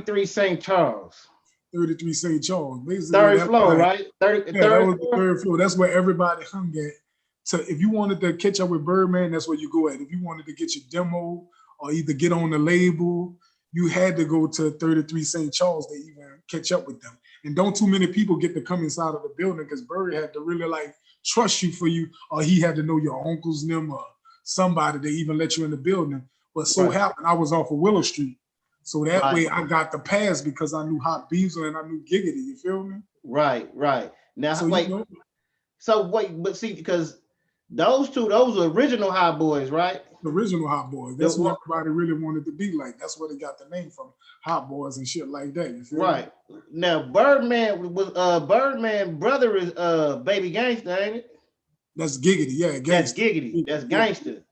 33 St. Charles. 33 St. Charles. Basically, Third that's floor, like, right? yeah, that Third was the floor? third floor. That's where everybody hung at. So if you wanted to catch up with Birdman, that's where you go at. If you wanted to get your demo or either get on the label, you had to go to 33 St. Charles to even catch up with them. And don't too many people get to come inside of the building because Bird had to really like trust you for you, or he had to know your uncle's name or somebody to even let you in the building. But so Right, happened I was off of Willow Street. So that right, way I got the pass because I knew Hot Beezer and I knew Giggity, you feel me? right, right. Now, So you wait. know, So wait, but see, because those are original Hot Boys, right? the original Hot Boys. The That's who one, everybody really wanted to be like. That's where they got the name from. Hot Boys and shit like that. You feel me? right. Now, Birdman brother is Baby Gangster, ain't it? That's Giggity, yeah, That's gangster. Giggity. That's Yeah, Gangster.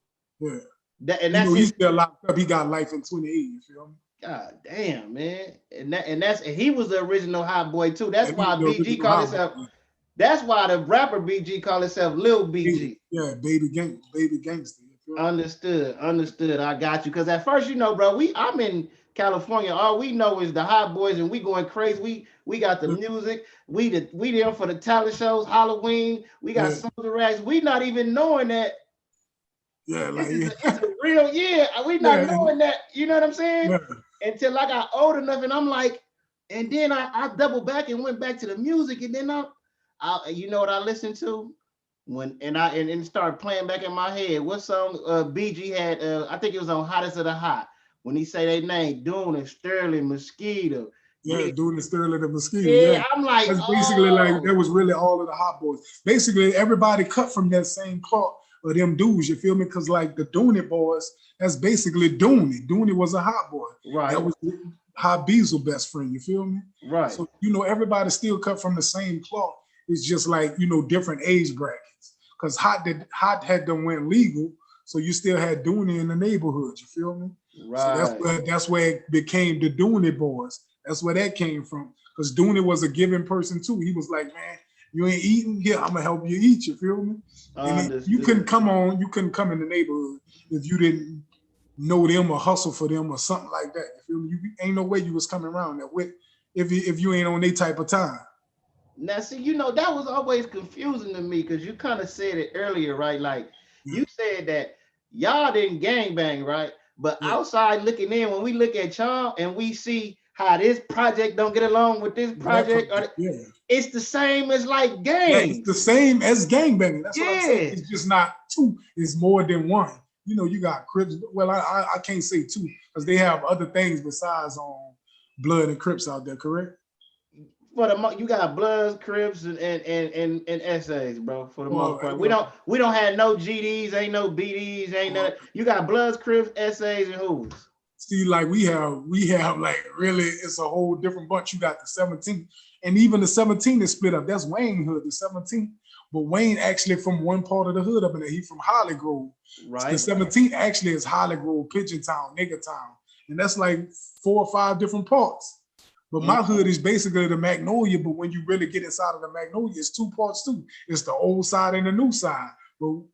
yeah. That and You that's know, he's his. still locked up. He got life in 28, you feel me? God damn, man. And he was the original Hot Boy too. That's And he was why the BG original called Hot himself. Boy. That's why the rapper BG called himself Lil BG. Yeah, baby gangster. You feel me? Understood, understood. I got you. Cause at first, bro, I'm in California. All we know is the Hot Boys, and we going crazy. We got the Yeah, music. We there for the talent shows, Halloween. We got yeah, Soldier Rags. We not even knowing that yeah, this like is yeah, it's a real year. We not yeah, and knowing that. You know what I'm saying? yeah, Until I got old enough, and I'm like, and then I doubled back and went back to the music, and then you know what I listened to? And it started playing back in my head. What song BG had? I think it was on Hottest of the Hot when he say their name, Dune and Sterling, Mosquito. yeah, Yeah, doing the Sterling and Mosquito. yeah. Yeah, I'm like, that's basically like oh, that was really all of the Hot Boys. Basically, everybody cut from that same cloth of them dudes. You feel me? Because like the Dooney Boys, that's basically Dooney. Dooney was a Hot Boy. That right, was Hot Beezel best friend. You feel me? right. So you know everybody still cut from the same cloth. It's just like you know different age brackets. Because Hot had them went legal, so you still had Dooney in the neighborhood. You feel me? So Right. that's where it became the Dooney Boys. That's where that came from. Because Dooney was a giving person too. He was like, man, you ain't eating here. I'm gonna help you eat. You feel me? And you couldn't Understood. you couldn't come in the neighborhood if you didn't know them or hustle for them or something like that. You feel me? You ain't no way you was coming around that with if you ain't on their type of time. Now, see, that was always confusing to me because you kind of said it earlier, right? Like Yeah, you said that y'all didn't gang bang, right? But yeah, outside looking in, when we look at y'all and we see how this project don't get along with this that project, project, yeah. it's the same as like Yeah, it's the gangs. same as gangbanging. That's what I'm saying. Yeah, It's just not two. It's more than one. You know, you got Crips. Well, I can't say two because they have other things besides Blood and Crips out there. Correct? for you got Bloods, Crips, and essays, bro. For the most Well, part, we well, don't have no GDs, ain't no BDs, ain't well, none. You got Bloods, Crips, essays, and who's. see, like we have like really, it's a whole different bunch. You got the 17, and even the 17 is split up. That's Wayne Hood, the 17. But Wayne actually from one part of the hood up in there. He from Holly Grove. The Right. 17 actually is Holly Grove, Pigeon Town, Nigger Town, and that's like 4 or 5 different parts. But my hood is basically the Magnolia. But when you really get inside of the Magnolia, it's 2 parts too. It's the old side and the new side.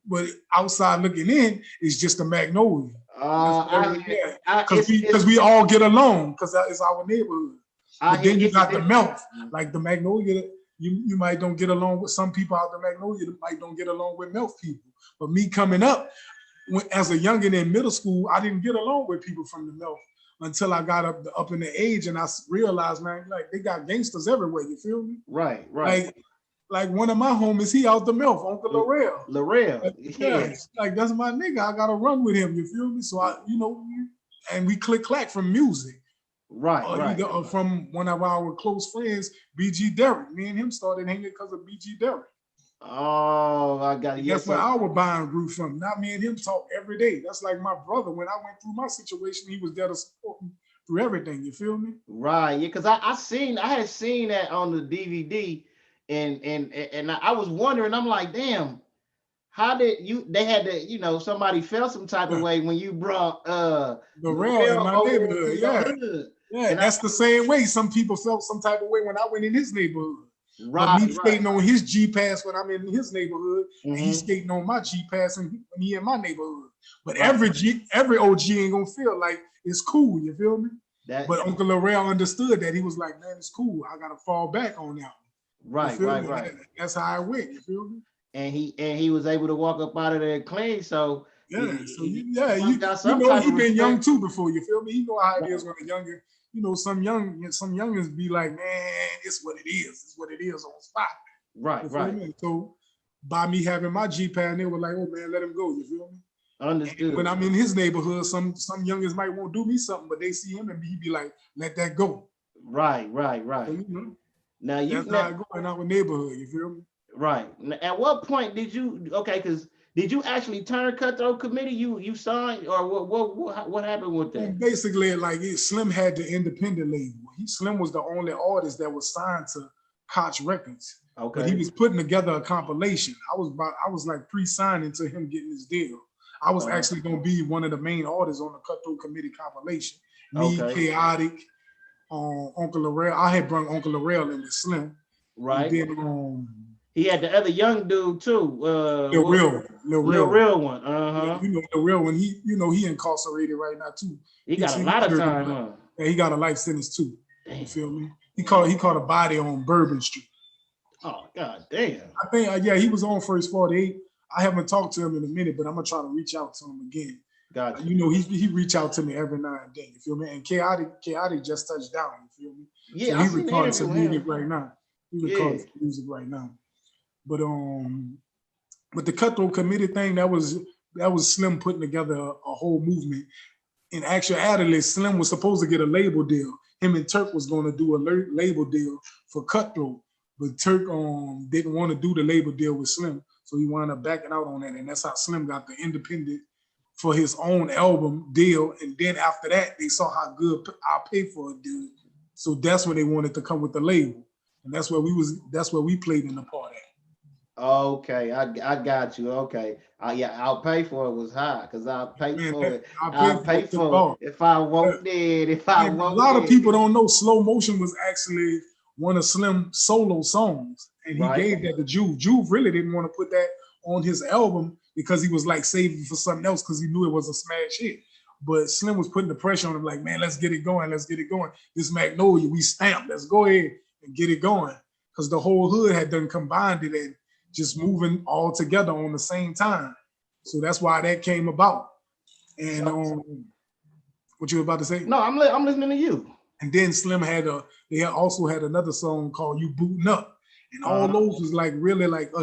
But outside looking in, it's just the Magnolia. That's what I every hear, yeah. I Because we all get along because it's our neighborhood. I But hear then you got the it. mouth, like the Magnolia. You might don't get along with some people out the Magnolia. That might don't get along with mouth people. But me coming up as a youngin in middle school, I didn't get along with people from the mouth until I got up in the age and I realized, man, like they got gangsters everywhere. You feel me? Right, right. Like like one of my homies, he out the mouth, Uncle Laurel. Laurel, Like, yeah, yeah. like that's my nigga. I gotta run with him. You feel me? So and we click clack from music. Right, Or right. either from one of our close friends, BG Derrick. Me and him started hanging because of BG Derrick. Oh, I got it. And Yeah, that's where so our bond grew from. Not me and him talk every day. That's like my brother. When I went through my situation, he was there to support me through everything. You feel me? right, yeah, because I had seen that on the DVD, and I was wondering. I'm like, damn, how did you? They had to, somebody felt some type of Yeah. way when you brought The rail in Laurel my over into neighborhood. your Yeah. hood, Yeah. and I That's the same way. Some people felt some type of way when I went in his neighborhood. But right, me right. skating on his G pass when I'm in his neighborhood, and he's Mm-hmm. skating on my G pass when he in my neighborhood. But Right. every OG ain't gonna feel like it's cool. You feel me? But Uncle Larrell understood that. He was like, man, it's cool. I gotta fall back on that one. Right. That's how it went. You feel me? And he was able to walk up out of there clean. So you know, he been young too before. You feel me? You know how it is when a younger, you know, some youngins be like, man, it's what it is. It's what it is on spot. Right. So by me having my G-Pad, they were like, oh man, let him go. You feel me? Understood. And when I'm in his neighborhood, some youngins might want to do me something, but they see him and he be like, let that go. Right. So, you know, now that's how it go in our neighborhood. You feel me? Right. At what point did you? Because did you actually turn Cutthroat Committee? You signed, or what happened with that? And basically, like Slim had the independent label. Slim was the only artist that was signed to Koch Records. Okay. But he was putting together a compilation. I was like pre-signing to him getting his deal. I was actually gonna be one of the main artists on the Cutthroat Committee compilation. Me, Chaotic, Uncle Larrell. I had brought Uncle Larrell in with Slim. Right. And then he had the other young dude too. The real one. Uh-huh. You know, the real one. He incarcerated right now too. He got a lot of time, huh? Yeah, he got a life sentence too. Damn. You feel me? He caught a body on Bourbon Street. Oh god damn. I think he was on First 48. I haven't talked to him in a minute, but I'm gonna try to reach out to him again. Gotcha. You know, he reach out to me every now and then. You feel me? And Chaotic just touched down. You feel me? Yeah, so he recording some music right now. But the Cutthroat Committee thing, that was Slim putting together a whole movement. In actuality, Slim was supposed to get a label deal. Him and Turk was going to do a label deal for Cutthroat, but Turk didn't want to do the label deal with Slim, so he wound up backing out on that, and that's how Slim got the independent for his own album deal. And then after that, they saw how good I'll Pay For It did, so that's when they wanted to come with the label, and that's where we played in the part at. Okay, I got you. Okay, I'll Pay For It was high because I'll pay for it. I'll pay for it if I want it. A lot of people don't know Slow Motion was actually one of Slim's solo songs, and he gave that to Juve. Juve really didn't want to put that on his album because he was like saving for something else because he knew it was a smash hit. But Slim was putting the pressure on him, like, man, let's get it going. This Magnolia, we stamped. Let's go ahead and get it going, because the whole hood had done combined it and just moving all together on the same time. So that's why that came about. And what you were about to say? No, I'm listening to you. And then Slim also had another song called You Bootin' Up. And all those was like really like us